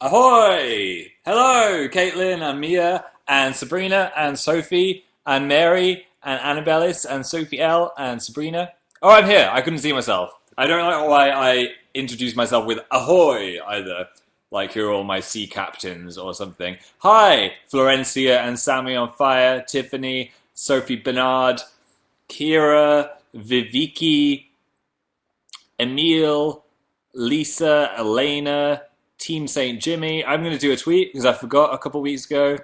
Ahoy! Hello, Caitlin and Mia and Sabrina and Sophie and Mary and Annabellis and Sophie L and Sabrina. Oh, I'm here. I couldn't see myself. I don't like why I introduced myself with ahoy either. Like you're all my sea captains or something. Hi, Florencia and Sammy on fire, Tiffany, Sophie Bernard, Kira, Viviki, Emile, Lisa, Elena, Team St. Jimmy. I'm going to do a tweet because I forgot a couple weeks ago.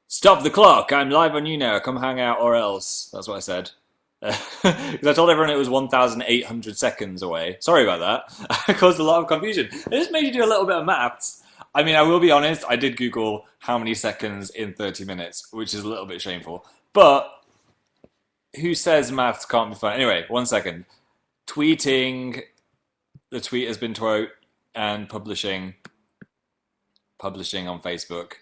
Stop the clock. I'm live on YouNow. Come hang out or else. That's what I said. Because I told everyone it was 1,800 seconds away. Sorry about that. I caused a lot of confusion. It just made you do a little bit of maths. I mean, I will be honest. I did Google how many seconds in 30 minutes, which is a little bit shameful. But who says maths can't be fun? Anyway, 1 second. Tweeting. The tweet has been tweeted and publishing on Facebook.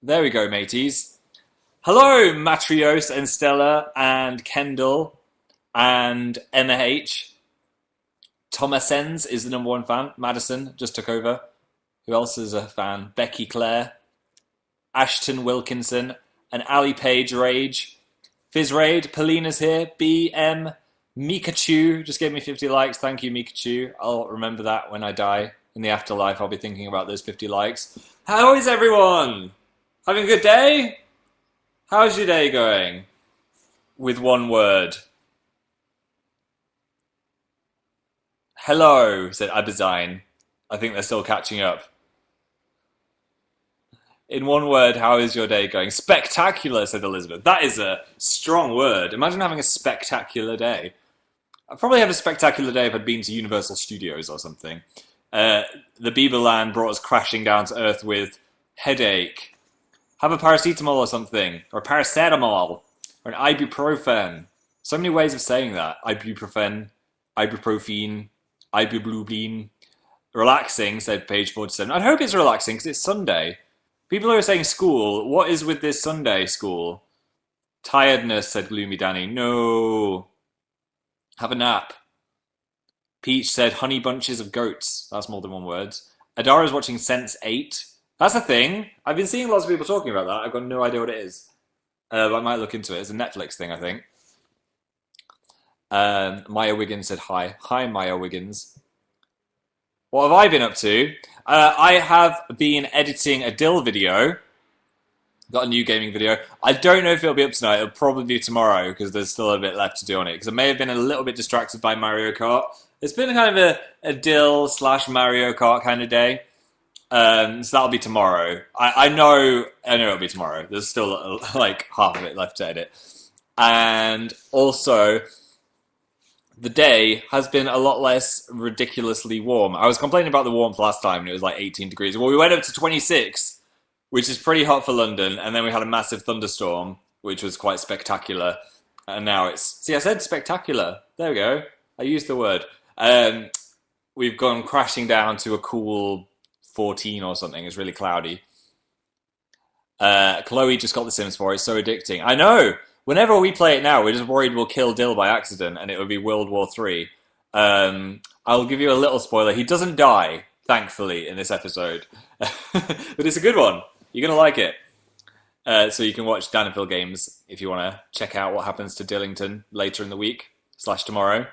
There we go, mateys. Hello, Matrios and Stella and Kendall and Emma H. Thomasens is the #1 fan. Madison just took over. Who else is a fan? Becky Clare, Ashton Wilkinson, and Ali Page Rage. Fizzraid, Polina's here. BM, Mikachu just gave me 50 likes. Thank you, Mikachu. I'll remember that when I die. In the afterlife, I'll be thinking about those 50 likes. How is everyone? Having a good day? How's your day going? With one word. Hello, said Abazine. I think they're still catching up. In one word, how is your day going? Spectacular, said Elizabeth. That is a strong word. Imagine having a spectacular day. I'd probably have a spectacular day if I'd been to Universal Studios or something. The Bieberland brought us crashing down to earth with headache. Have a paracetamol or something. Or paracetamol. Or an ibuprofen. So many ways of saying that. Ibuprofen. Ibuprofen. Ibublubline. Relaxing, said page 47. I hope it's relaxing because it's Sunday. People are saying school. What is with this Sunday, school? Tiredness, said Gloomy Danny. No. Have a nap. Peach said honey bunches of goats. That's more than one word. Adara's watching Sense8. That's a thing. I've been seeing lots of people talking about that. I've got no idea what it is. But I might look into it. It's a Netflix thing, I think. Maya Wiggins said hi. Hi, Maya Wiggins. What have I been up to? I have been editing a Dill video. Got a new gaming video. I don't know if it'll be up tonight. It'll probably be tomorrow because there's still a bit left to do on it. Because I may have been a little bit distracted by Mario Kart. It's been kind of a Dill / Mario Kart kind of day. So that'll be tomorrow. I know it'll be tomorrow. There's still like half of it left to edit. And also, the day has been a lot less ridiculously warm. I was complaining about the warmth last time and it was like 18 degrees. Well, we went up to 26, which is pretty hot for London. And then we had a massive thunderstorm, which was quite spectacular. And now it's... See, I said spectacular. There we go. I used the word. We've gone crashing down to a cool 14 or something. It's really cloudy. Chloe just got The Sims 4. It's so addicting. I know! Whenever we play it now, we're just worried we'll kill Dill by accident and it would be World War III. I'll give you a little spoiler. He doesn't die, thankfully, in this episode. But it's a good one. You're going to like it. So you can watch Dan and Phil Games if you want to check out what happens to Dillington later in the week / tomorrow.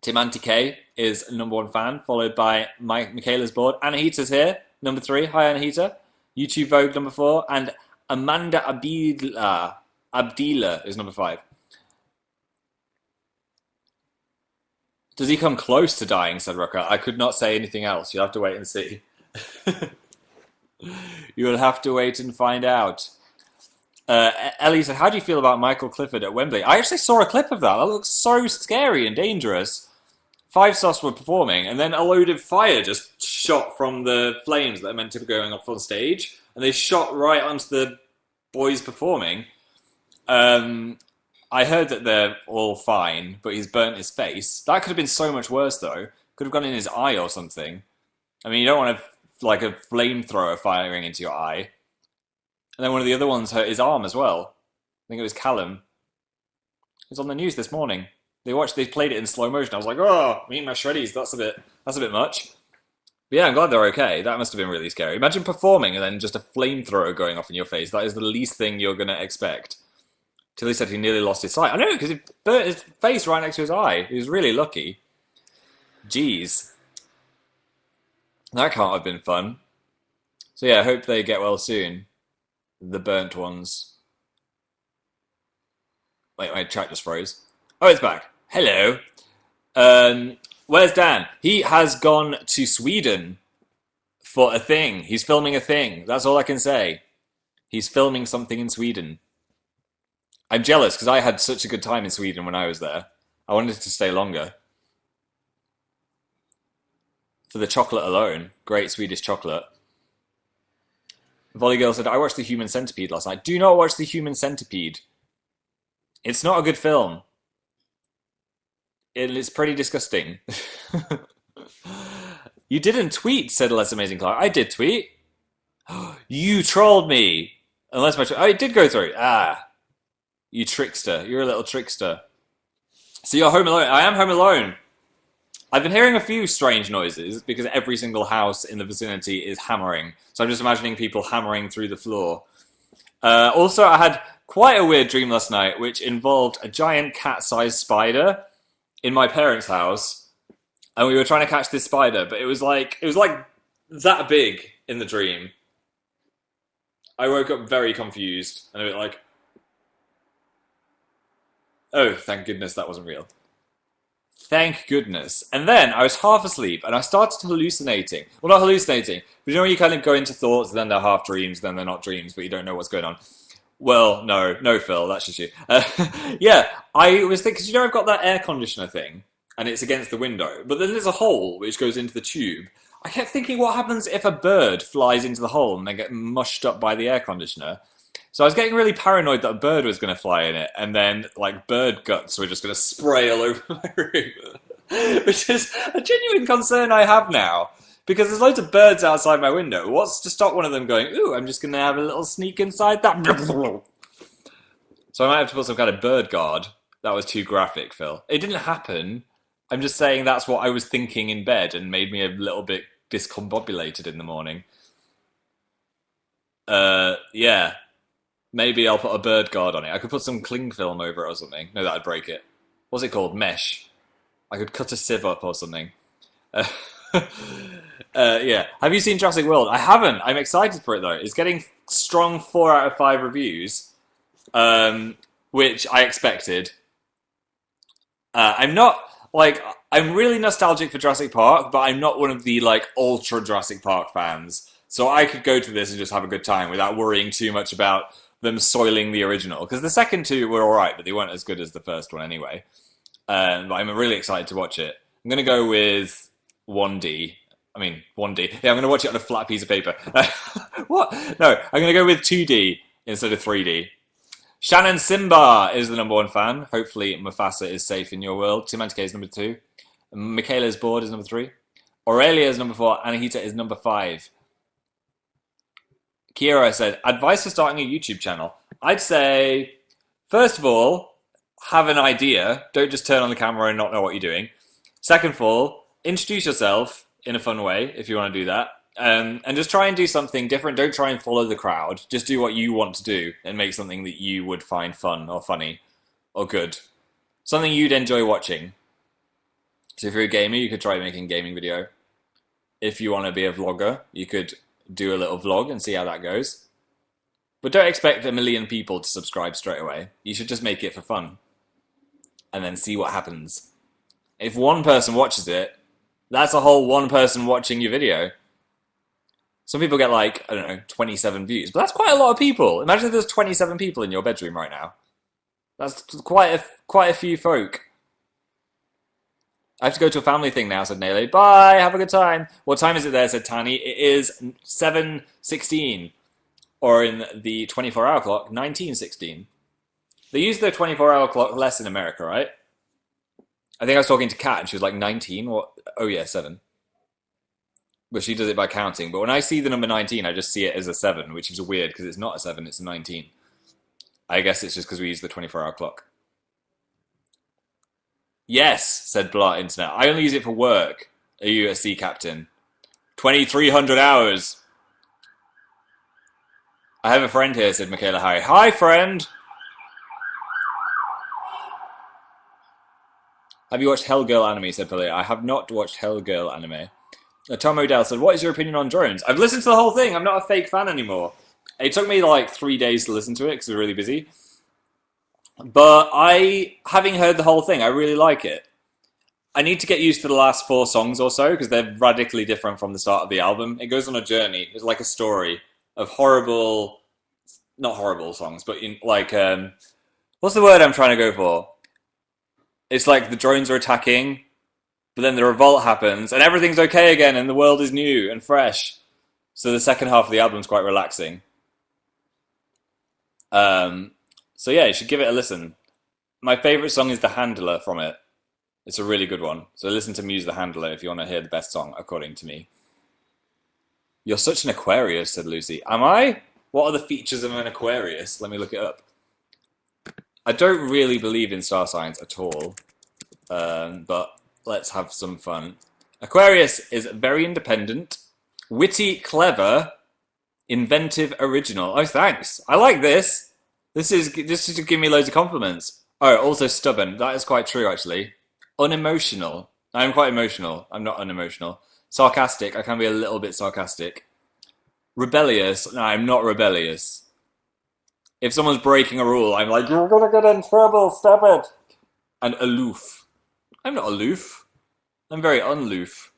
Tim Anti-K is #1 fan, followed by Michaela's board. Anahita's here, #3. Hi, Anahita. YouTube Vogue, #4. And Amanda Abdila is #5. Does he come close to dying, said Rucker. I could not say anything else. You'll have to wait and see. You'll have to wait and find out. Ellie said, how do you feel about Michael Clifford at Wembley? I actually saw a clip of that. That looks so scary and dangerous. 5 Sauce were performing, and then a load of fire just shot from the flames that are meant to be going off on stage, and they shot right onto the boys performing. I heard that they're all fine, but he's burnt his face. That could have been so much worse, though. Could have gone in his eye or something. I mean, you don't want like a flamethrower firing into your eye. And then one of the other ones hurt his arm as well. I think it was Callum. It was on the news this morning. They played it in slow motion. I was like, oh, me and my shreddies, that's a bit much. But yeah, I'm glad they're okay. That must have been really scary. Imagine performing and then just a flamethrower going off in your face. That is the least thing you're going to expect. Tilly said he nearly lost his sight. I know, because it burnt his face right next to his eye. He was really lucky. Jeez. That can't have been fun. So yeah, I hope they get well soon. The burnt ones. Wait, my chat just froze. Oh, it's back. Hello. Where's Dan? He has gone to Sweden for a thing. He's filming a thing. That's all I can say. He's filming something in Sweden. I'm jealous because I had such a good time in Sweden when I was there. I wanted to stay longer. For the chocolate alone. Great Swedish chocolate. Volleygirl said, I watched The Human Centipede last night. Do not watch The Human Centipede. It's not a good film. It's pretty disgusting. You didn't tweet, said Less Amazing Clark. I did tweet. You trolled me. Unless my... Oh, it did go through. Ah. You trickster. You're a little trickster. So you're home alone. I am home alone. I've been hearing a few strange noises because every single house in the vicinity is hammering. So I'm just imagining people hammering through the floor. Also, I had quite a weird dream last night, which involved a giant cat-sized spider in my parents' house. And we were trying to catch this spider, but it was like that big in the dream. I woke up very confused and a bit like, oh, thank goodness that wasn't real. Thank goodness. And then I was half asleep and I started hallucinating. Well, not hallucinating, but you know when you kind of go into thoughts, and then they're half dreams, then they're not dreams, but you don't know what's going on. Well, no, Phil, that's just you. Yeah, I was thinking, because you know I've got that air conditioner thing, and it's against the window, but then there's a hole which goes into the tube. I kept thinking, what happens if a bird flies into the hole and then get mushed up by the air conditioner? So I was getting really paranoid that a bird was going to fly in it, and then like bird guts were just going to spray all over my room, which is a genuine concern I have now because there's loads of birds outside my window. What's to stop one of them going, "Ooh, I'm just going to have a little sneak inside that"? So I might have to put some kind of bird guard. That was too graphic, Phil. It didn't happen. I'm just saying that's what I was thinking in bed and made me a little bit discombobulated in the morning. Yeah. Maybe I'll put a bird guard on it. I could put some cling film over it or something. No, that'd break it. What's it called? Mesh. I could cut a sieve up or something. Yeah. Have you seen Jurassic World? I haven't. I'm excited for it though. It's getting strong 4 out of 5 reviews, which I expected. I'm not like I'm really nostalgic for Jurassic Park, but I'm not one of the like ultra Jurassic Park fans. So I could go to this and just have a good time without worrying too much about them soiling the original. Because the second two were alright, but they weren't as good as the first one anyway. But I'm really excited to watch it. I'm going to go with 1D. I mean, 1D. Yeah, I'm going to watch it on a flat piece of paper. What? No, I'm going to go with 2D instead of 3D. Shannon Simba is the number 1 fan. Hopefully Mufasa is safe in your world. Timantike is number 2. Michaela's board is number 3. Aurelia is number 4. Anahita is number 5. Kira said, advice for starting a YouTube channel. I'd say, first of all, have an idea. Don't just turn on the camera and not know what you're doing. Second of all, introduce yourself in a fun way, if you want to do that. And just try and do something different. Don't try and follow the crowd. Just do what you want to do and make something that you would find fun or funny or good. Something you'd enjoy watching. So if you're a gamer, you could try making a gaming video. If you want to be a vlogger, you could do a little vlog and see how that goes. But don't expect 1 million people to subscribe straight away. You should just make it for fun. And then see what happens. If one person watches it, that's a whole one person watching your video. Some people get like, I don't know, 27 views. But that's quite a lot of people. Imagine if there's 27 people in your bedroom right now. That's quite a few folk. I have to go to a family thing now, said Nele. Bye, have a good time. What time is it there, said Tani. It is 7:16. Or in the 24-hour clock, 19:16. They use the 24-hour clock less in America, right? I think I was talking to Kat and she was like 19. What? Oh yeah, 7. But she does it by counting. But when I see the number 19, I just see it as a 7, which is weird because it's not a 7, it's a 19. I guess it's just because we use the 24-hour clock. Yes, said Blart Internet. I only use it for work. Are you a sea captain? 2,300 hours. I have a friend here, said Michaela Harry. Hi, friend. Have you watched Hellgirl anime, said Polly. I have not watched Hellgirl anime. Tom O'Dell said, what is your opinion on drones? I've listened to the whole thing. I'm not a fake fan anymore. It took me like 3 days to listen to it because we were really busy. But having heard the whole thing, I really like it. I need to get used to the last 4 songs or so because they're radically different from the start of the album. It goes on a journey. It's like a story of not horrible songs, but what's the word I'm trying to go for? It's like the drones are attacking, but then the revolt happens and everything's okay again and the world is new and fresh. So the second half of the album's quite relaxing. So yeah, you should give it a listen. My favourite song is The Handler from it. It's a really good one. So listen to Muse The Handler if you want to hear the best song, according to me. You're such an Aquarius, said Lucy. Am I? What are the features of an Aquarius? Let me look it up. I don't really believe in star signs at all. But let's have some fun. Aquarius is very independent, witty, clever, inventive, original. Oh, thanks. I like this. This is to give me loads of compliments. Oh, also stubborn. That is quite true, actually. Unemotional. I'm quite emotional. I'm not unemotional. Sarcastic. I can be a little bit sarcastic. Rebellious. No, I'm not rebellious. If someone's breaking a rule, I'm like, you're gonna get in trouble, stop it. And aloof. I'm not aloof. I'm very unloof.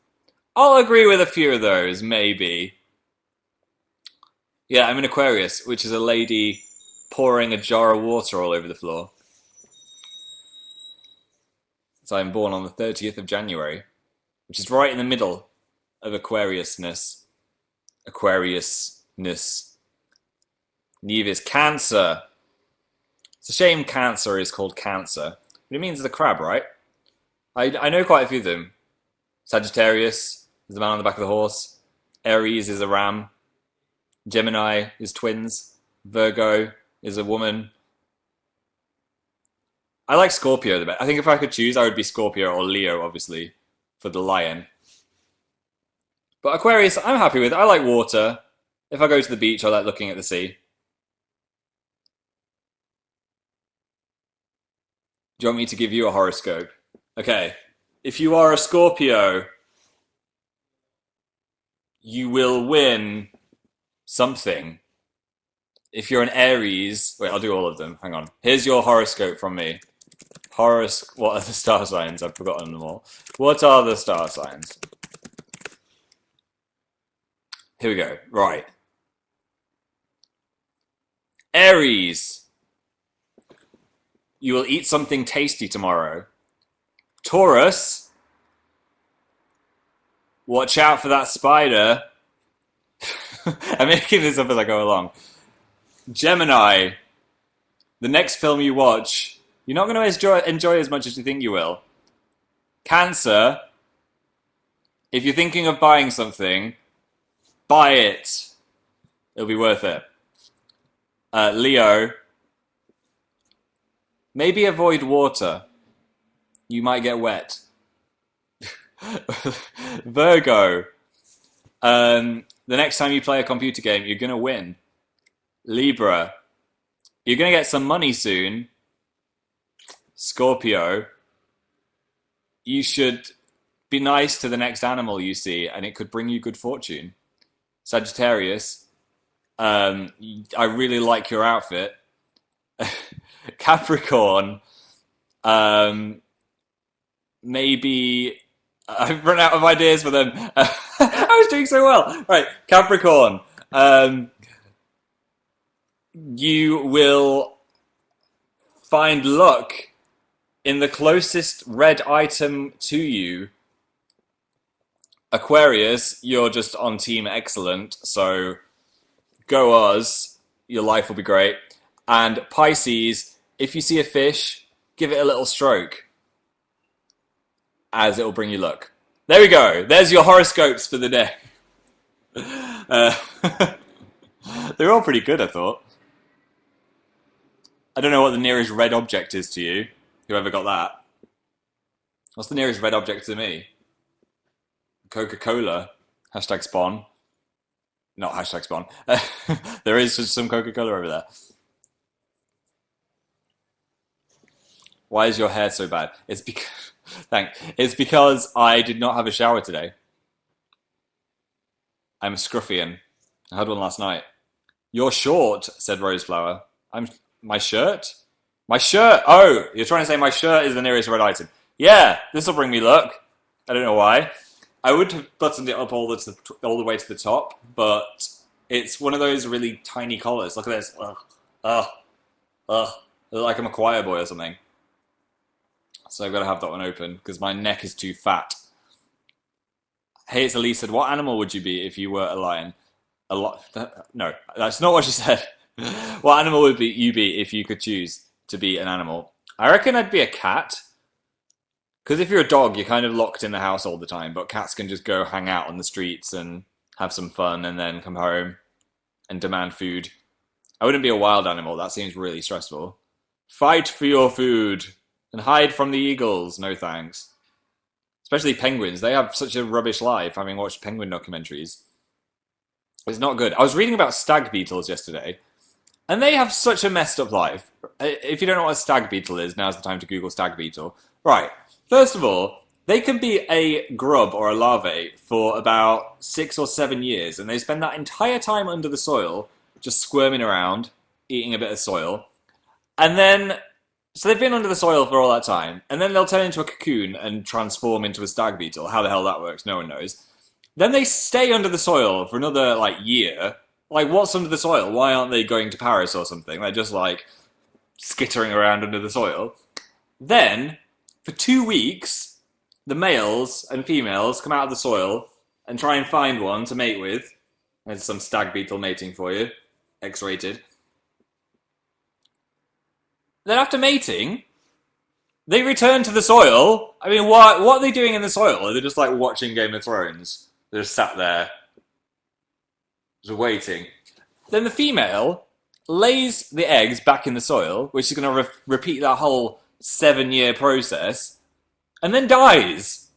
I'll agree with a few of those, maybe. Yeah, I'm an Aquarius, which is a lady pouring a jar of water all over the floor. So I'm born on the 30th of January, which is right in the middle of Aquariusness. Neve is Cancer. It's a shame Cancer is called Cancer. But it means the crab, right? I know quite a few of them. Sagittarius is the man on the back of the horse. Aries is a ram. Gemini is twins. Virgo is a woman. I like Scorpio the best. I think if I could choose, I would be Scorpio or Leo, obviously, for the lion. But Aquarius, I'm happy with. I like water. If I go to the beach, I like looking at the sea. Do you want me to give you a horoscope? Okay. If you are a Scorpio, you will win something. If you're an Aries... Wait, I'll do all of them. Hang on. Here's your horoscope from me. What are the star signs? I've forgotten them all. What are the star signs? Here we go. Right. Aries. You will eat something tasty tomorrow. Taurus. Watch out for that spider. I'm making this up as I go along. Gemini. The next film you watch, you're not going to enjoy as much as you think you will. Cancer. If you're thinking of buying something, buy it. It'll be worth it. Leo. Maybe avoid water. You might get wet. Virgo. The next time you play a computer game, you're going to win. Libra. You're going to get some money soon. Scorpio. You should be nice to the next animal you see, and it could bring you good fortune. Sagittarius. I really like your outfit. Capricorn. Maybe I've run out of ideas for them. I was doing so well. Right, Capricorn. You will find luck in the closest red item to you. Aquarius, you're just on team excellent, so go us. Your life will be great. And Pisces, if you see a fish, give it a little stroke, as it will bring you luck. There we go. There's your horoscopes for the day. They're all pretty good, I thought. I don't know what the nearest red object is to you, whoever got that. What's the nearest red object to me? Coca-Cola. Hashtag spawn. Not hashtag spawn. There is just some Coca-Cola over there. Why is your hair so bad? It's because It's because I did not have a shower today. I'm a scruffian. I had one last night. You're short, said Roseflower. My shirt? My shirt! Oh, you're trying to say my shirt is the nearest red item. Yeah, this'll bring me luck. I don't know why. I would have buttoned it up all the way to the top, but it's one of those really tiny collars. Look at this. Ugh. Ugh. Ugh. I look like I'm a choir boy or something. So I've got to have that one open because my neck is too fat. Hey, it's Elise said, what animal would you be if you were a lion? No, that's not what she said. What animal would you be if you could choose to be an animal? I reckon I'd be a cat. Because if you're a dog, you're kind of locked in the house all the time, but cats can just go hang out on the streets and have some fun and then come home and demand food. I wouldn't be a wild animal. That seems really stressful. Fight for your food and hide from the eagles. No thanks. Especially penguins. They have such a rubbish life, having watched penguin documentaries. It's not good. I was reading about stag beetles yesterday, and they have such a messed up life. If you don't know what a stag beetle is, now's the time to Google stag beetle. Right. First of all, they can be a grub or a larvae for about 6 or 7 years, and they spend that entire time under the soil, just squirming around, eating a bit of soil. And then, so they've been under the soil for all that time, and then they'll turn into a cocoon and transform into a stag beetle. How the hell that works, no one knows. Then they stay under the soil for another, year. What's under the soil? Why aren't they going to Paris or something? They're just, skittering around under the soil. Then, for 2 weeks, the males and females come out of the soil and try and find one to mate with. There's some stag beetle mating for you. X-rated. Then after mating, they return to the soil. I mean, what are they doing in the soil? Are they just, watching Game of Thrones? They're just sat there, just waiting. Then the female lays the eggs back in the soil, which is going to repeat that whole 7-year process, and then dies.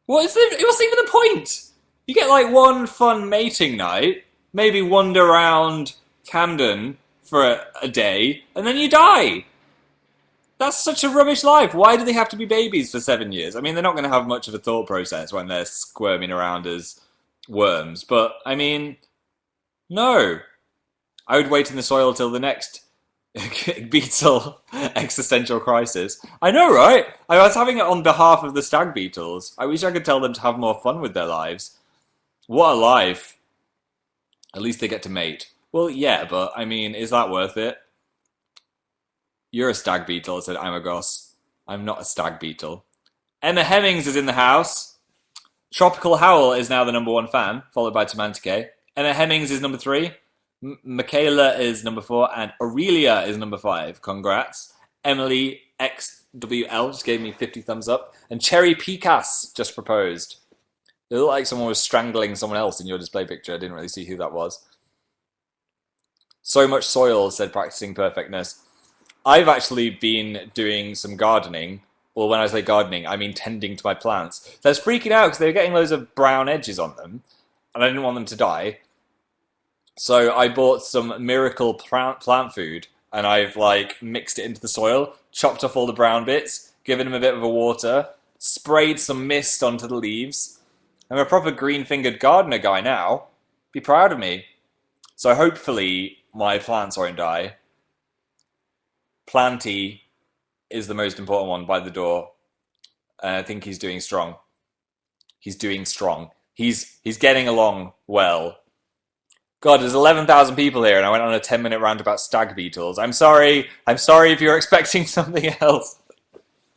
What's even the point? You get one fun mating night, maybe wander around Camden for a day, and then you die. That's such a rubbish life. Why do they have to be babies for 7 years? I mean, they're not going to have much of a thought process when they're squirming around as worms, but, I mean, no. I would wait in the soil till the next beetle existential crisis. I know, right? I was having it on behalf of the stag beetles. I wish I could tell them to have more fun with their lives. What a life. At least they get to mate. Well, yeah, but, I mean, is that worth it? You're a stag beetle, said Amagos. I'm not a stag beetle. Emma Hemmings is in the house. Tropical Howl is now the #1 fan, followed by Tomantike. Emma Hemmings is number 3. Michaela is number 4, and Aurelia is number 5. Congrats. Emily XWL just gave me 50 thumbs up. And Cherry Picas just proposed. It looked like someone was strangling someone else in your display picture. I didn't really see who that was. So much soil, said Practicing Perfectness. I've actually been doing some gardening. Well, when I say gardening, I mean tending to my plants. So I was freaking out because they were getting loads of brown edges on them, and I didn't want them to die. So I bought some miracle plant food, and I've mixed it into the soil, chopped off all the brown bits, given them a bit of a water, sprayed some mist onto the leaves. I'm a proper green-fingered gardener guy now. Be proud of me. So hopefully my plants won't die. Planty is the most important one by the door. I think he's doing strong. He's doing strong. He's getting along well. God, there's 11,000 people here, and I went on a 10-minute rant about stag beetles. I'm sorry if you're expecting something else.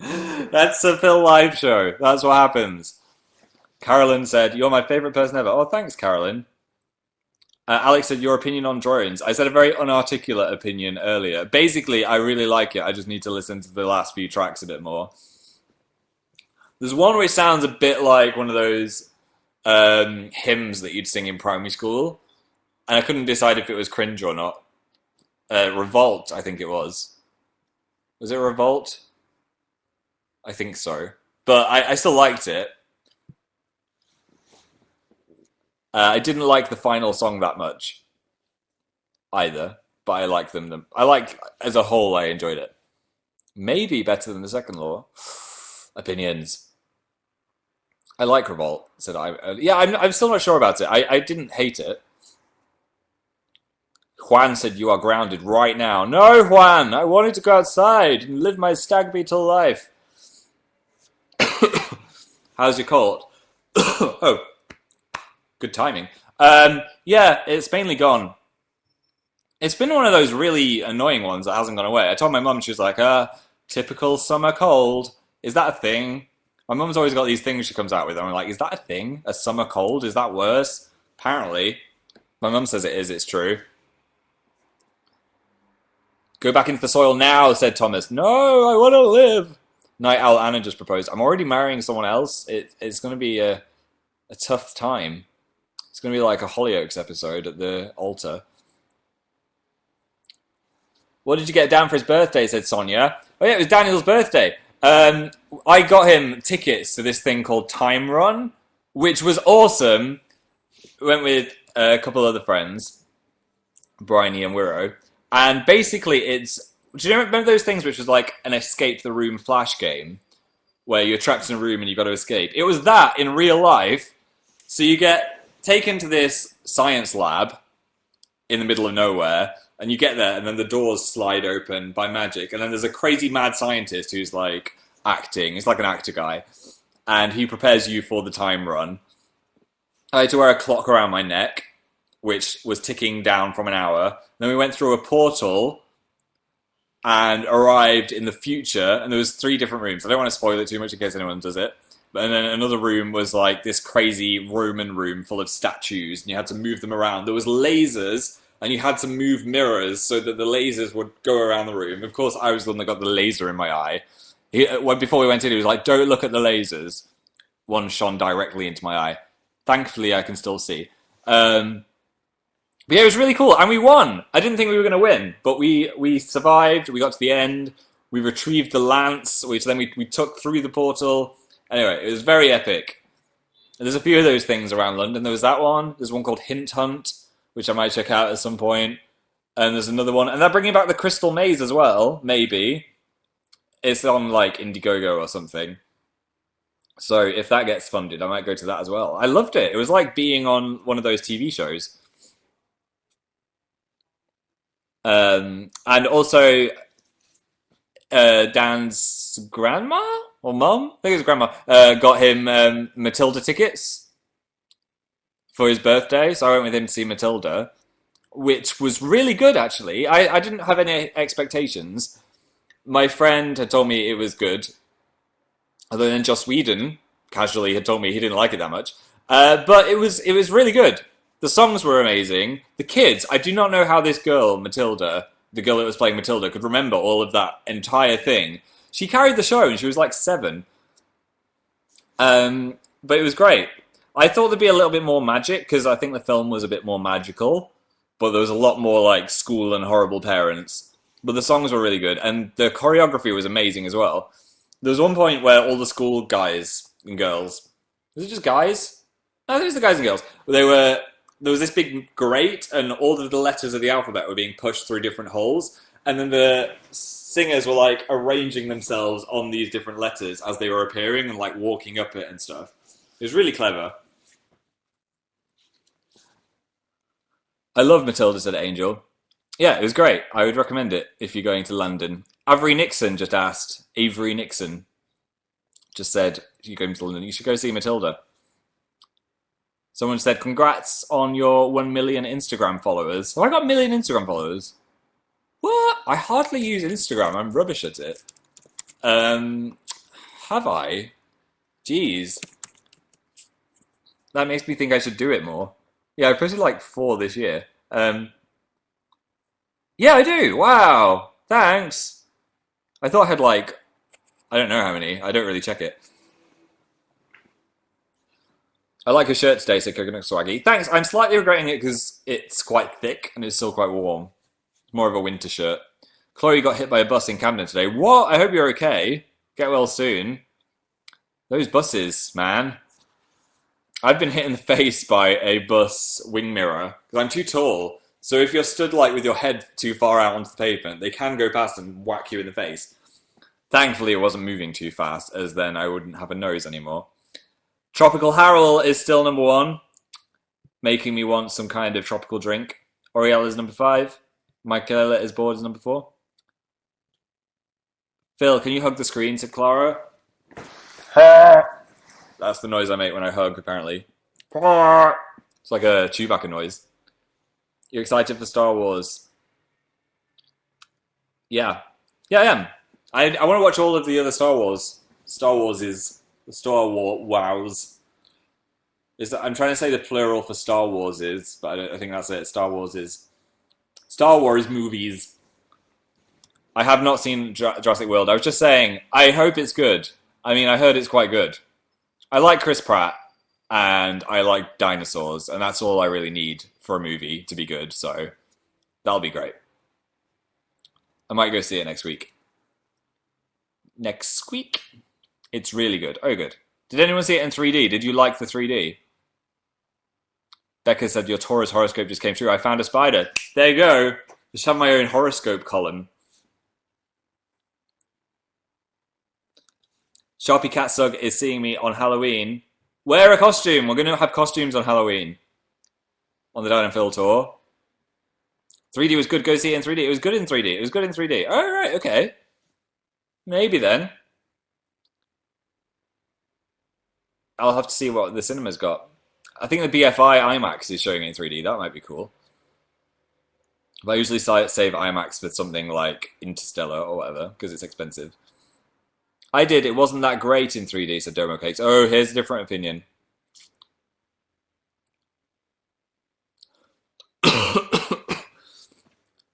That's a Phil Live show. That's what happens. Carolyn said, you're my favourite person ever. Oh, thanks, Carolyn. Alex said, your opinion on drones. I said a very unarticulate opinion earlier. Basically, I really like it. I just need to listen to the last few tracks a bit more. There's one which sounds a bit like one of those hymns that you'd sing in primary school. And I couldn't decide if it was cringe or not. Revolt, I think it was. Was it Revolt? I think so. But I still liked it. I didn't like the final song that much either, but I like them. I like as a whole. I enjoyed it. Maybe better than the second law. Opinions. I like Revolt. Said I. Yeah, I'm still not sure about it. I didn't hate it. Juan said you are grounded right now. No, Juan. I wanted to go outside and live my stag beetle life. How's your cold? Oh, good timing. Yeah, it's mainly gone. It's been one of those really annoying ones that hasn't gone away. I told my mum, she was like, typical summer cold. Is that a thing? My mum's always got these things she comes out with. And I'm like, is that a thing? A summer cold? Is that worse? Apparently. My mum says it is. It's true. Go back into the soil now, said Thomas. No, I want to live. Night Owl Anna just proposed. I'm already marrying someone else. It's going to be a tough time. It's going to be like a Hollyoaks episode at the altar. What did you get Dan for his birthday, said Sonia. Oh yeah, it was Daniel's birthday. I got him tickets to this thing called Time Run, which was awesome. Went with a couple other friends, Bryony and Wirro. And basically do you remember those things which was like an escape the room flash game? Where you're trapped in a room and you've got to escape. It was that in real life. So you get taken to this science lab in the middle of nowhere, and you get there, and then the doors slide open by magic, and then there's a crazy mad scientist who's like acting. He's like an actor guy, and he prepares you for the time run. I had to wear a clock around my neck, which was ticking down from an hour. Then we went through a portal and arrived in the future, and there was 3 different rooms. I don't want to spoil it too much in case anyone does it. And then another room was like this crazy Roman room full of statues, and you had to move them around. There was lasers, and you had to move mirrors so that the lasers would go around the room. Of course, I was the one that got the laser in my eye. Before we went in, he was like, don't look at the lasers. One shone directly into my eye. Thankfully, I can still see. But yeah, it was really cool, and we won. I didn't think we were going to win, but we survived. We got to the end. We retrieved the lance, which then we took through the portal. Anyway, it was very epic. And there's a few of those things around London. There was that one. There's one called Hint Hunt, which I might check out at some point. And there's another one. And they're bringing back the Crystal Maze as well, maybe. It's on, like, Indiegogo or something. So if that gets funded, I might go to that as well. I loved it. It was like being on one of those TV shows. And also, Dan's grandma or mum, I think it was grandma, got him Matilda tickets for his birthday. So I went with him to see Matilda, which was really good, actually. I didn't have any expectations. My friend had told me it was good. Other than Joss Whedon casually had told me he didn't like it that much. But it was really good. The songs were amazing. The kids, I do not know how this girl, Matilda, the girl that was playing Matilda, could remember all of that entire thing. She carried the show and she was like 7. But it was great. I thought there'd be a little bit more magic because I think the film was a bit more magical. But there was a lot more like school and horrible parents. But the songs were really good. And the choreography was amazing as well. There was one point where all the school guys and girls... Was it just guys? No, I think it was the guys and girls. There was this big grate, and all of the letters of the alphabet were being pushed through different holes. And then the singers were like arranging themselves on these different letters as they were appearing and like walking up it and stuff. It was really clever. I love Matilda, said Angel. Yeah, it was great. I would recommend it if you're going to London. Avery Nixon just asked. Avery Nixon just said, if you're going to London, you should go see Matilda. Someone said, congrats on your 1 million Instagram followers. Have I got 1 million Instagram followers? What? I hardly use Instagram. I'm rubbish at it. Have I? Jeez. That makes me think I should do it more. Yeah, I posted like 4 this year. Yeah, I do. Wow. Thanks. I thought I had like, I don't know how many. I don't really check it. I like your shirt today, said Coconut Swaggy. Thanks. I'm slightly regretting it because it's quite thick and it's still quite warm. It's more of a winter shirt. Chloe got hit by a bus in Camden today. What? I hope you're okay. Get well soon. Those buses, man. I've been hit in the face by a bus wing mirror because I'm too tall. So if you're stood like with your head too far out onto the pavement, they can go past and whack you in the face. Thankfully, it wasn't moving too fast, as then I wouldn't have a nose anymore. Tropical Harrell is still number 1, making me want some kind of tropical drink. Oriel is number 5. Michaela is bored is number 4. Phil, can you hug the screen? Said Clara. That's the noise I make when I hug, apparently. It's like a Chewbacca noise. You're excited for Star Wars? Yeah. Yeah, I am. I want to watch all of the other Star Wars. Star Wars is... Star Wars... Wows. I'm trying to say the plural for Star Wars is, but I think that's it. Star Wars is... Star Wars movies. I have not seen Jurassic World. I was just saying, I hope it's good. I mean, I heard it's quite good. I like Chris Pratt, and I like dinosaurs, and that's all I really need for a movie to be good, so that'll be great. I might go see it next week. Next week? It's really good. Oh, good. Did anyone see it in 3D? Did you like the 3D? Becca said your Taurus horoscope just came true. I found a spider. There you go. Just have my own horoscope column. Sharpie Catsug is seeing me on Halloween. Wear a costume. We're going to have costumes on Halloween. On the Dan and Phil tour. 3D was good. Go see it in 3D. It was good in 3D. It was good in 3D. Oh, right. Okay. Maybe then. I'll have to see what the cinema's got. I think the BFI IMAX is showing it in 3D. That might be cool. But I usually save IMAX for something like Interstellar or whatever, because it's expensive. I did. It wasn't that great in 3D, said Domo Cakes. Oh, here's a different opinion.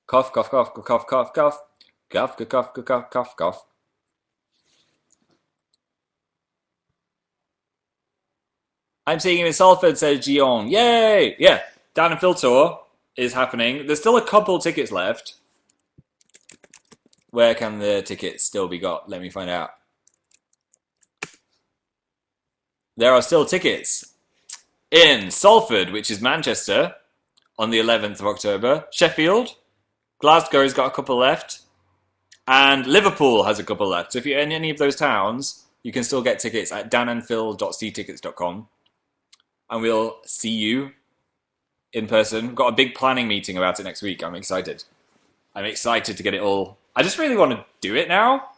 Cough, cough, cough, cough, cough, cough. Cough, cough, cough, cough, cough, cough. I'm seeing him in Salford, says Gion. Yay! Yeah, Dan and Phil tour is happening. There's still a couple tickets left. Where can the tickets still be got? Let me find out. There are still tickets in Salford, which is Manchester, on the 11th of October. Sheffield, Glasgow's got a couple left, and Liverpool has a couple left. So if you're in any of those towns, you can still get tickets at danandphil.ctickets.com. And we'll see you in person. We've got a big planning meeting about it next week. I'm excited. I'm excited to get it all. I just really want to do it now.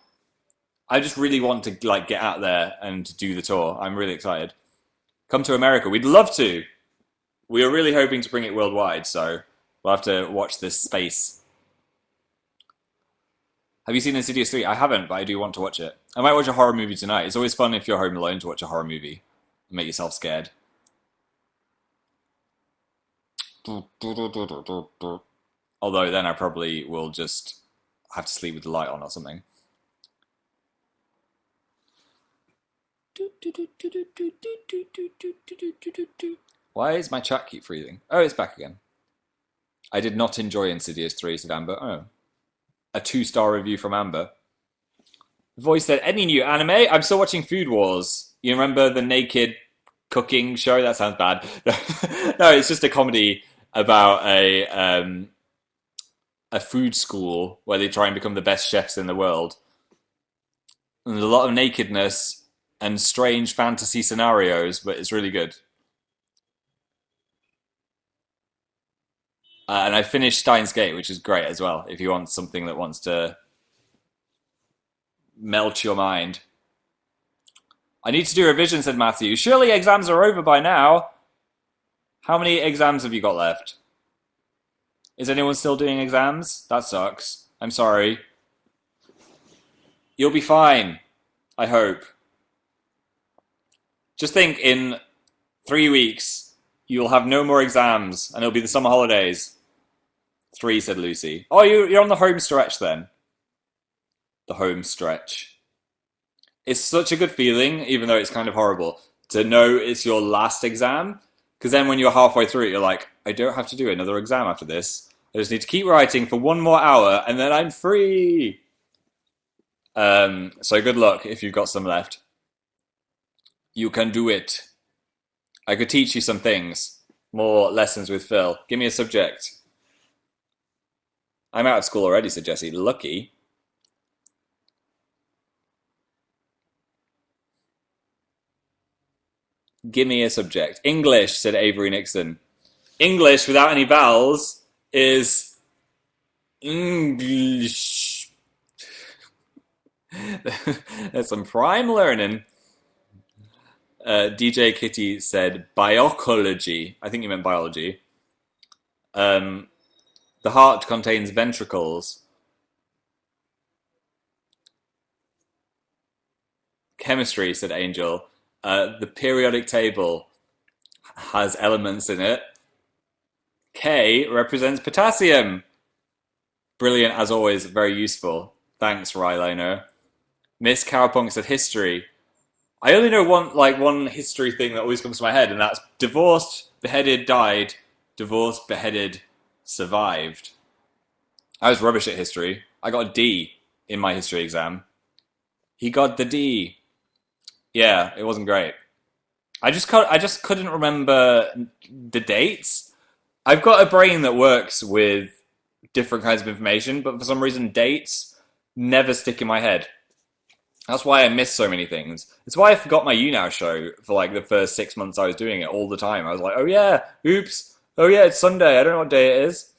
I just really want to get out there and do the tour. I'm really excited. Come to America. We'd love to. We are really hoping to bring it worldwide, so we'll have to watch this space. Have you seen Insidious 3? I haven't, but I do want to watch it. I might watch a horror movie tonight. It's always fun if you're home alone to watch a horror movie and make yourself scared. Although then I probably will just have to sleep with the light on or something. Why is my chat keep freezing? Oh, it's back again. I did not enjoy Insidious 3, said Amber. Oh. A 2-star review from Amber. The voice said, any new anime? I'm still watching Food Wars. You remember the naked cooking show? That sounds bad. No, it's just a comedy about a food school where they try and become the best chefs in the world. And there's a lot of nakedness and strange fantasy scenarios, but it's really good. And I finished Steins Gate, which is great as well, if you want something that wants to melt your mind. I need to do revision, said Matthew. Surely exams are over by now. How many exams have you got left? Is anyone still doing exams? That sucks. I'm sorry. You'll be fine. I hope. Just think, in 3 weeks, you'll have no more exams, and it'll be the summer holidays. 3, said Lucy. Oh, you're on the home stretch then. The home stretch. It's such a good feeling, even though it's kind of horrible, to know it's your last exam. Because then when you're halfway through it, you're like, I don't have to do another exam after this. I just need to keep writing for 1 more hour, and then I'm free. So good luck if you've got some left. You can do it. I could teach you some things. More lessons with Phil. Give me a subject. I'm out of school already, said Jessie. Lucky. Give me a subject. English, said Avery Nixon. English without any vowels is English. That's some prime learning. DJ Kitty said biology. I think you meant biology. The heart contains ventricles. Chemistry, said Angel. The periodic table has elements in it. K represents potassium. Brilliant as always, very useful. Thanks, Ryliner. Miss Cowpunk said history. I only know one history thing that always comes to my head, and that's divorced, beheaded, died, divorced, beheaded, survived. I was rubbish at history. I got a D in my history exam. He got the D. Yeah, it wasn't great. I just couldn't remember the dates. I've got a brain that works with different kinds of information, but for some reason dates never stick in my head. That's why I miss so many things. It's why I forgot my YouNow show for like the first 6 months I was doing it all the time. I was like, oh yeah, oops. Oh yeah, it's Sunday. I don't know what day it is.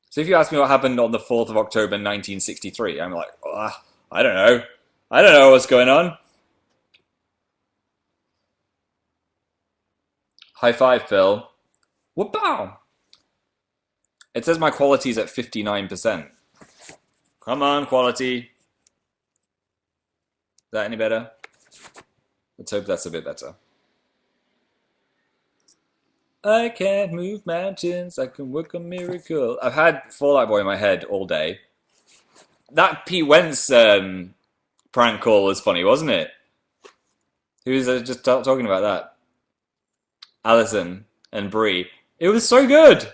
So if you ask me what happened on the 4th of October 1963, I'm like, oh, I don't know. I don't know what's going on. High five, Phil. Whoop-bow. It says my quality's at 59%. Come on, quality. Is that any better? Let's hope that's a bit better. I can't move mountains. I can work a miracle. I've had Fall Out Boy in my head all day. That Pete Wentz prank call was funny, wasn't it? Who was just talking about that? Alison and Brie. It was so good.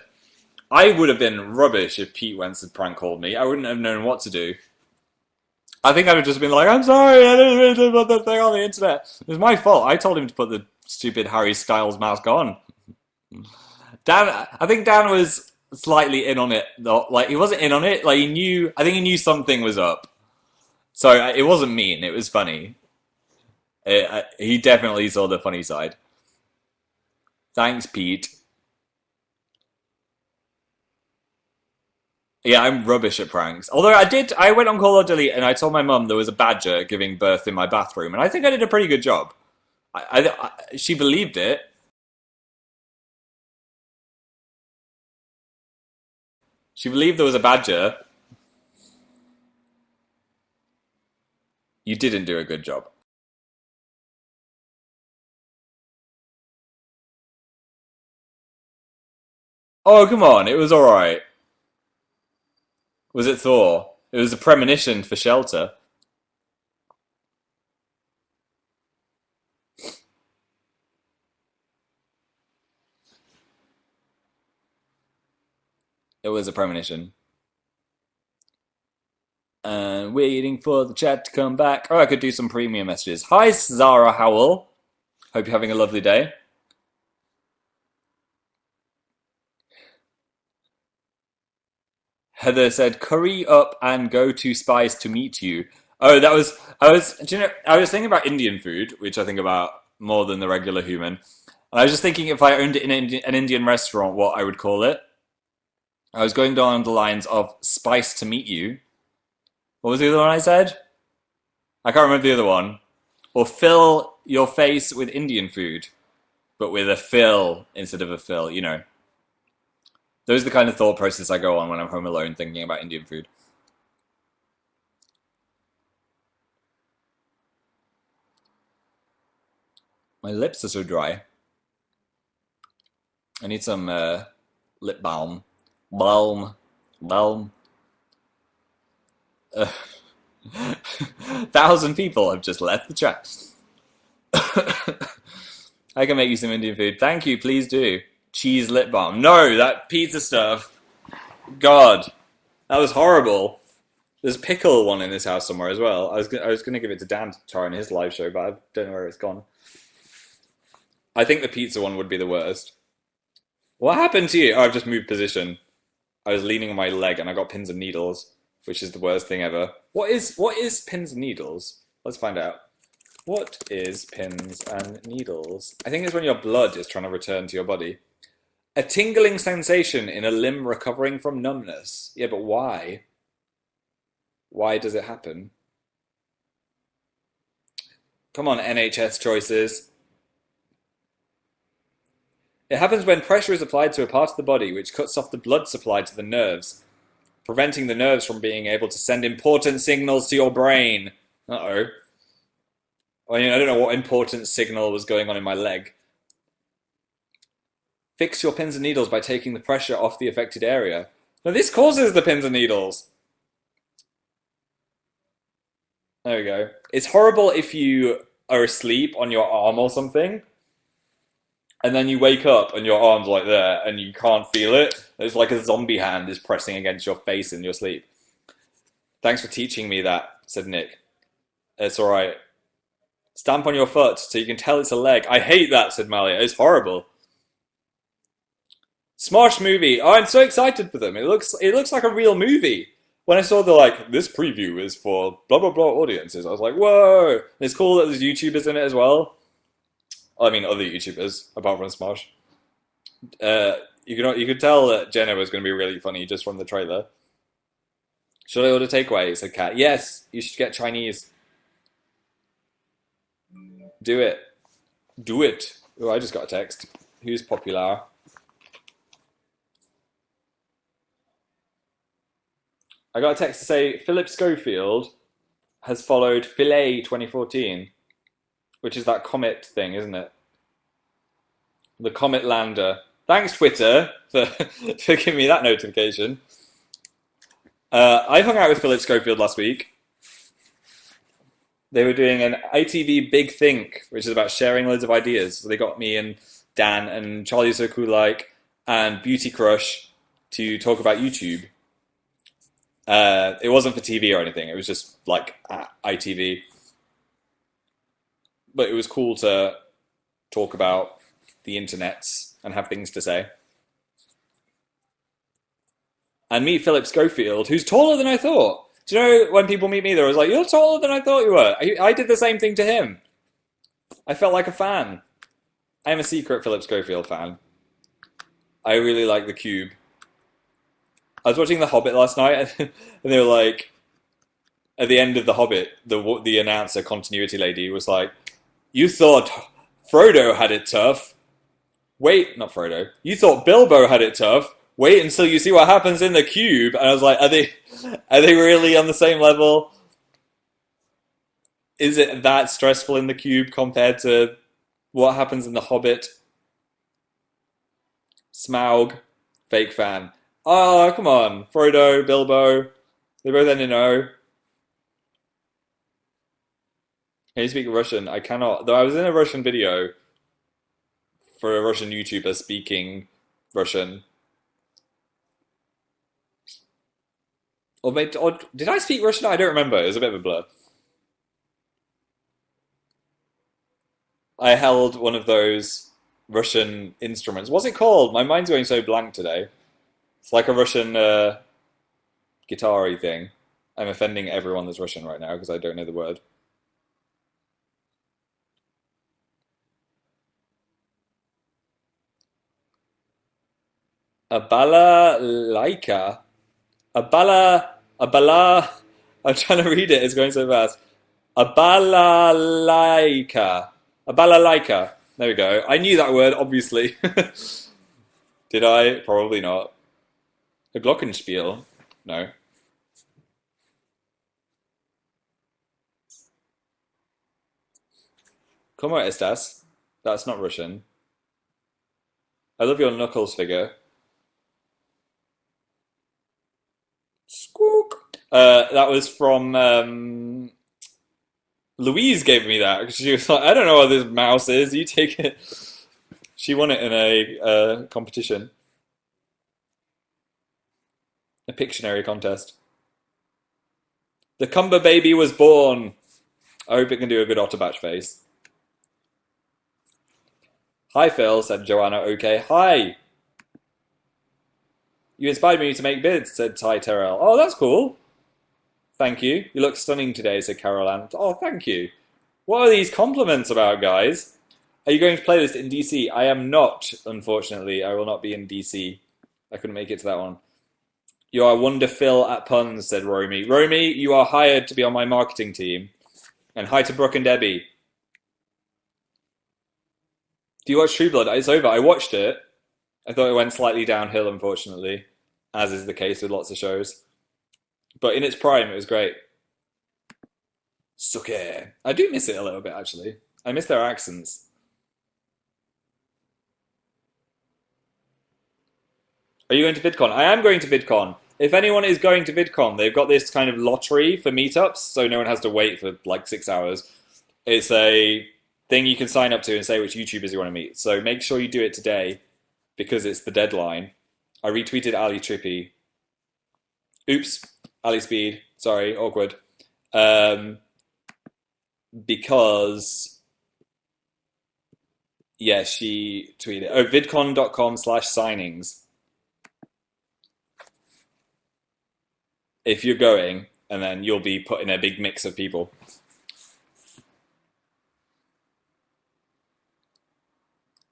I would have been rubbish if Pete Wentz had prank called me. I wouldn't have known what to do. I think I'd have just been like, I'm sorry, I didn't mean to put the thing on the internet. It was my fault. I told him to put the stupid Harry Styles mask on. I think Dan was slightly in on it, though. Like, he wasn't in on it. Like, I think he knew something was up. So it wasn't mean. It was funny. He definitely saw the funny side. Thanks, Pete. Yeah, I'm rubbish at pranks. Although I went on Call or Delete and I told my mum there was a badger giving birth in my bathroom, and I think I did a pretty good job. She believed it. She believed there was a badger. You didn't do a good job. Oh, come on, it was alright. Was it Thor? It was a premonition for shelter. It was a premonition. And waiting for the chat to come back. Oh, I could do some premium messages. Hi, Zara Howell. Hope you're having a lovely day. Heather said, curry up and go to Spice to meet you. Oh, I was thinking about Indian food, which I think about more than the regular human. And I was just thinking if I owned it in an Indian restaurant, what I would call it. I was going down the lines of Spice to meet you. What was the other one I said? I can't remember the other one. Or fill your face with Indian food, but with a fill instead of a fill, you know. Those are the kind of thought process I go on when I'm home alone thinking about Indian food. My lips are so dry. I need some lip balm. Balm. 1,000 people have just left the chat. I can make you some Indian food. Thank you, please do. Cheese lip balm. No, that pizza stuff. God, that was horrible. There's pickle one in this house somewhere as well. I was going to give it to Dan to try on his live show, but I don't know where it's gone. I think the pizza one would be the worst. What happened to you? Oh, I've just moved position. I was leaning on my leg and I got pins and needles, which is the worst thing ever. What is pins and needles? Let's find out. What is pins and needles? I think it's when your blood is trying to return to your body. A tingling sensation in a limb recovering from numbness. Yeah, but why? Why does it happen? Come on, NHS choices. It happens when pressure is applied to a part of the body which cuts off the blood supply to the nerves, preventing the nerves from being able to send important signals to your brain. Uh-oh. I mean, I don't know what important signal was going on in my leg. Fix your pins and needles by taking the pressure off the affected area. Now this causes the pins and needles. There we go. It's horrible if you are asleep on your arm or something, and then you wake up and your arm's like there and you can't feel it. It's like a zombie hand is pressing against your face in your sleep. Thanks for teaching me that, said Nick. It's alright. Stamp on your foot so you can tell it's a leg. I hate that, said Malia. It's horrible. Smosh movie. Oh, I'm so excited for them. It looks like a real movie. When I saw this preview is for blah blah blah audiences, I was like, whoa! And it's cool that there's YouTubers in it as well. I mean, other YouTubers apart from Smosh. You could tell that Jenna was going to be really funny just from the trailer. Should I order takeaway? Said Kat. Yes, you should get Chinese. Do it. Do it. Oh, I just got a text. Who's popular? I got a text to say Philip Schofield has followed Philae 2014, which is that comet thing, isn't it? The comet lander. Thanks, Twitter, for giving me that notification. I hung out with Philip Schofield last week. They were doing an ITV Big Think, which is about sharing loads of ideas. So they got me and Dan and Charlie So Cool Like and Beauty Crush to talk about YouTube. It wasn't for TV or anything. It was just like at ITV. But it was cool to talk about the internets and have things to say. And meet Philip Schofield, who's taller than I thought. Do you know when people meet me, they're always like, you're taller than I thought you were. I did the same thing to him. I felt like a fan. I'm a secret Philip Schofield fan. I really like The Cube. I was watching The Hobbit last night, and they were like, at the end of The Hobbit, the announcer, continuity lady, was like, you thought Frodo had it tough. Wait, not Frodo. You thought Bilbo had it tough. Wait until you see what happens in The Cube. And I was like, are they really on the same level? Is it that stressful in The Cube compared to what happens in The Hobbit? Smaug, fake fan. Oh, come on. Frodo, Bilbo, they both end in O. Can you speak Russian? I cannot. Though I was in a Russian video for a Russian YouTuber speaking Russian. Or did I speak Russian? I don't remember. It was a bit of a blur. I held one of those Russian instruments. What's it called? My mind's going so blank today. It's like a Russian guitar-y thing. I'm offending everyone that's Russian right now because I don't know the word. A balalaika. A bala. I'm trying to read it. It's going so fast. A balalaika. A balalaika. There we go. I knew that word, obviously. Did I? Probably not. A glockenspiel? No. ¿Cómo estás? That's not Russian. I love your knuckles figure. Squawk. That was from Louise gave me that because she was like, I don't know what this mouse is. You take it. She won it in a competition, a Pictionary contest. The Cumber baby was born. I hope it can do a good Otterbatch face. Hi, Phil, said Joanna. Okay, hi. You inspired me to make bids, said Ty Terrell. Oh, that's cool. Thank you. You look stunning today, said Carol Ann. Oh, thank you. What are these compliments about, guys? Are you going to play this in DC? I am not, unfortunately. I will not be in DC. I couldn't make it to that one. You are wonder Phil at puns, said Romy. Romy, you are hired to be on my marketing team. And hi to Brooke and Debbie. Do you watch True Blood? It's over. I watched it. I thought it went slightly downhill, unfortunately, as is the case with lots of shows. But in its prime, it was great. Suke. I do miss it a little bit, actually. I miss their accents. Are you going to VidCon? I am going to VidCon. If anyone is going to VidCon, they've got this kind of lottery for meetups, so no one has to wait for like 6 hours. It's a thing you can sign up to and say which YouTubers you want to meet. So make sure you do it today, because it's the deadline. I retweeted Ali Trippy. Oops, Ali Speed. Sorry, awkward. Because, yeah, she tweeted. Oh, vidcon.com/signings. If you're going, and then you'll be put in a big mix of people.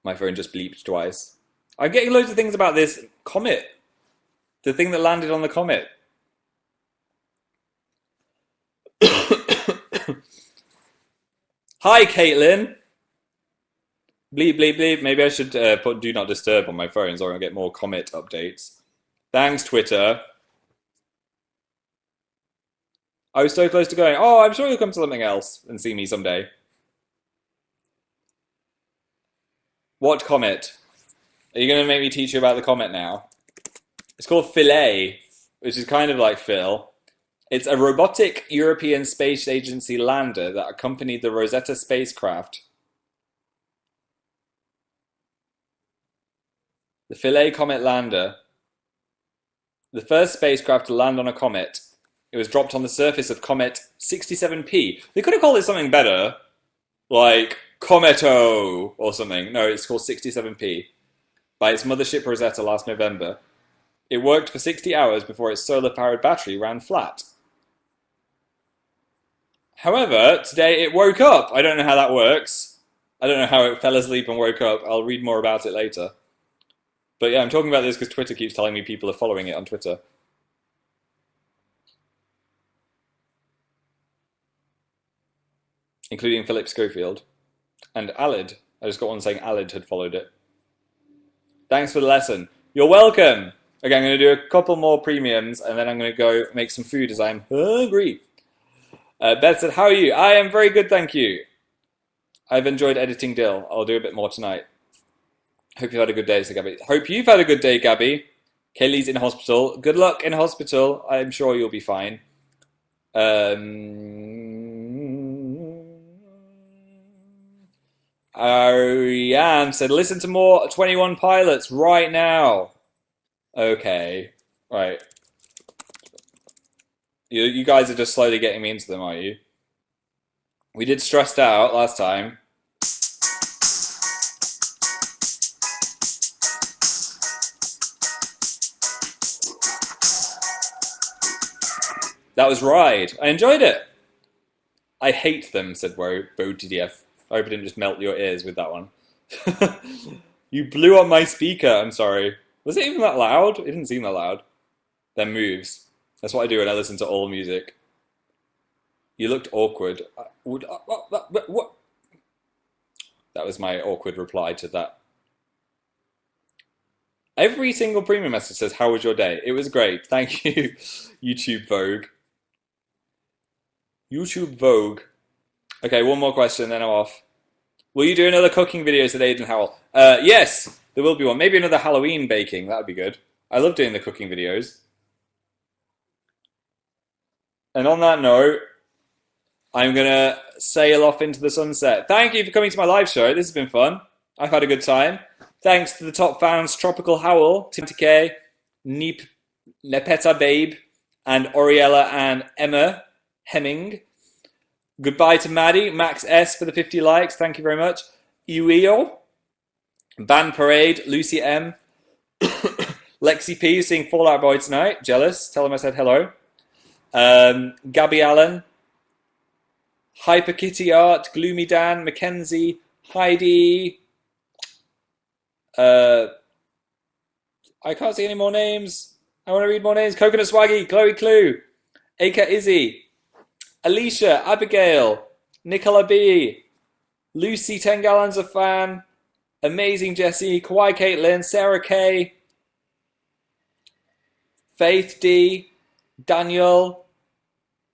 My phone just bleeped twice. I'm getting loads of things about this comet. The thing that landed on the comet. Hi, Caitlin. Bleep, bleep, bleep. Maybe I should put Do Not Disturb on my phone so I can get more comet updates. Thanks, Twitter. I was so close to going. Oh, I'm sure you'll come to something else and see me someday. What comet? Are you going to make me teach you about the comet now? It's called Philae, which is kind of like Phil. It's a robotic European Space Agency lander that accompanied the Rosetta spacecraft. The Philae Comet lander. The first spacecraft to land on a comet. It was dropped on the surface of Comet 67P. They could have called it something better, like Cometo or something. No, it's called 67P. By its mothership Rosetta last November. It worked for 60 hours before its solar-powered battery ran flat. However, today it woke up. I don't know how that works. I don't know how it fell asleep and woke up. I'll read more about it later. But yeah, I'm talking about this because Twitter keeps telling me people are following it on Twitter. Including Philip Schofield. And Alid. I just got one saying Alid had followed it. Thanks for the lesson. You're welcome. Okay, I'm going to do a couple more premiums and then I'm going to go make some food as I'm hungry. Beth said, how are you? I am very good, thank you. I've enjoyed editing Dill. I'll do a bit more tonight. Hope you've had a good day, said Gabby. Hope you've had a good day, Gabby. Kaylee's in hospital. Good luck in hospital. I'm sure you'll be fine. Ariane said, listen to more 21 Pilots right now. Okay. Right. You guys are just slowly getting me into them, are you? We did Stressed Out last time. That was Ride. I enjoyed it. I hate them, said BoTDF. I hope I didn't just melt your ears with that one. You blew on my speaker. I'm sorry. Was it even that loud? It didn't seem that loud. Then moves. That's what I do when I listen to all music. You looked awkward. What? That was my awkward reply to that. Every single premium message says, how was your day? It was great. Thank you, YouTube Vogue. YouTube Vogue. Okay, one more question, then I'm off. Will you do another cooking video today, Aiden Howell? Yes, there will be one. Maybe another Halloween baking. That would be good. I love doing the cooking videos. And on that note, I'm going to sail off into the sunset. Thank you for coming to my live show. This has been fun. I've had a good time. Thanks to the top fans, Tropical Howl, Tim K, Neep, Nepeta Babe, and Oriella and Emma Hemming. Goodbye to Maddie, Max S for the 50 likes. Thank you very much. Ueo, Band Parade, Lucy M. Lexi P seeing Fallout Boy tonight. Jealous. Tell him I said hello. Gabby Allen. Hyper Kitty Art, Gloomy Dan, Mackenzie, Heidi. I can't see any more names. I want to read more names. Coconut Swaggy, Chloe Clue, Aka Izzy, Alicia, Abigail, Nicola B, Lucy 10 Gallons of Fan, Amazing Jessie, Kawaii Caitlin, Sarah K, Faith D, Daniel,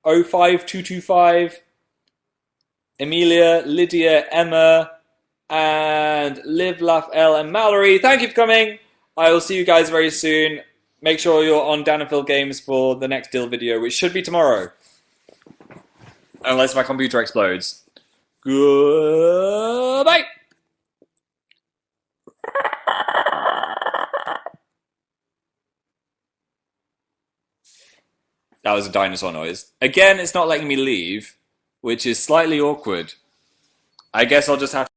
05225, Emilia, Lydia, Emma, and Live, Laugh, L, and Mallory. Thank you for coming. I will see you guys very soon. Make sure you're on Dan and Phil Games for the next Dill video, which should be tomorrow. Unless my computer explodes. Goodbye! That was a dinosaur noise. Again, it's not letting me leave, which is slightly awkward. I guess I'll just have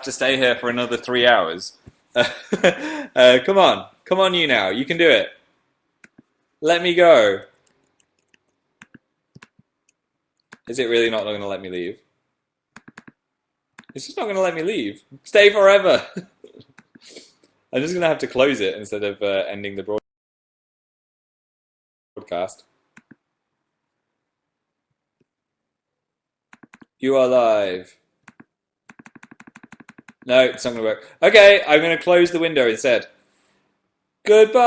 to stay here for another 3 hours. Come on. Come on, you now. You can do it. Let me go. Is it really not going to let me leave? It's just not going to let me leave. Stay forever. I'm just going to have to close it instead of ending the broadcast. You are live. No, it's not going to work. Okay, I'm going to close the window instead. Goodbye!